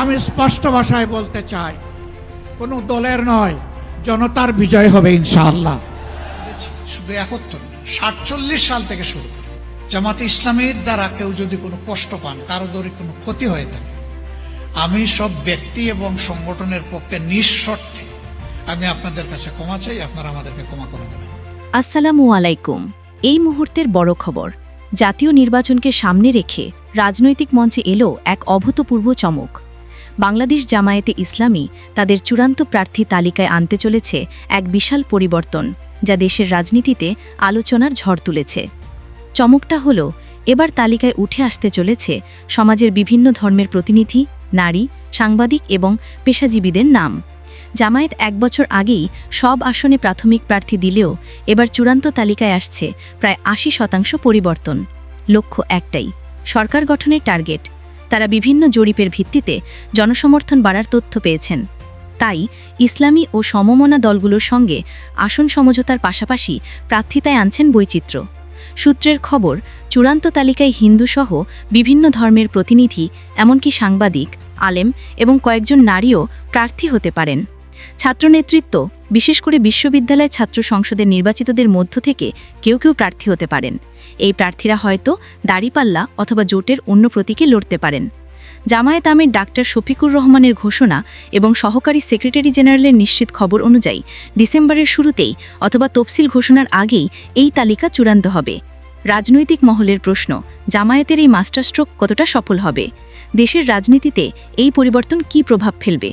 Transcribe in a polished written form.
আমি স্পষ্ট ভাষায় বলতে চাই, কোনো দলের নয়, জনতার বিজয় হবে ইনশাআল্লাহ। শুধু 71 না, 47 সাল থেকে শুরু করে জামাতে ইসলামীর দ্বারা কেউ যদি কোনো কষ্ট পান, কারো দরে কোনো ক্ষতি হয়ে থাকে, আমি সব ব্যক্তি এবং সংগঠনের পক্ষে নিঃশর্তে আমি আপনাদের কাছে ক্ষমা চাই, আপনারা আমাদেরকে ক্ষমা করে দেবেন। আসসালামু আলাইকুম। এই মুহূর্তের বড় খবর, জাতীয় নির্বাচনকে সামনে রেখে রাজনৈতিক মঞ্চে এলো এক অভূতপূর্ব চমক। বাংলাদেশ জামায়াতে ইসলামী তাদের চূড়ান্ত প্রার্থী তালিকায় আনতে চলেছে এক বিশাল পরিবর্তন, যা দেশের রাজনীতিতে আলোচনার ঝড় তুলেছে। চমকটা হলো, এবার তালিকায় উঠে আসতে চলেছে সমাজের বিভিন্ন ধর্মের প্রতিনিধি, নারী, সাংবাদিক এবং পেশাজীবীদের নাম। জামায়াত 1 বছর আগেই সব আসনে প্রাথমিক প্রার্থী দিলেও এবার চূড়ান্ত তালিকায় আসছে প্রায় 80% পরিবর্তন। লক্ষ্য একটাই, সরকার গঠনের টার্গেট। তারা বিভিন্ন জরিপের ভিত্তিতে জনসমর্থন বাড়ার তথ্য পেয়েছেন। তাই ইসলামী ও সমমনা দলগুলোর সঙ্গে আসন সমঝোতার পাশাপাশি প্রার্থিতায় আনছেন বৈচিত্র্য। সূত্রের খবর, চূড়ান্ত তালিকায় হিন্দুসহ বিভিন্ন ধর্মের প্রতিনিধি, এমনকি সাংবাদিক, আলেম এবং কয়েকজন নারীও প্রার্থী হতে পারেন। ছাত্র নেতৃত্ব, বিশেষ করে বিশ্ববিদ্যালয় ছাত্র সংসদের নির্বাচিতদের মধ্য থেকে কেউ কেউ প্রার্থী হতে পারেন। এই প্রার্থীরা হয়তো দাড়িপাল্লা অথবা জোটের অন্য প্রতীকে লড়তে পারেন। জামায়াত আমির ডাক্তার শফিকুর রহমানের ঘোষণা এবং সহকারী সেক্রেটারি জেনারেলের নিশ্চিত খবর অনুযায়ী ডিসেম্বরের শুরুতেই অথবা তফসিল ঘোষণার আগেই এই তালিকা চূড়ান্ত হবে। রাজনৈতিক মহলের প্রশ্ন, জামায়াতের এই মাস্টারস্ট্রোক কতটা সফল হবে? দেশের রাজনীতিতে এই পরিবর্তন কী প্রভাব ফেলবে?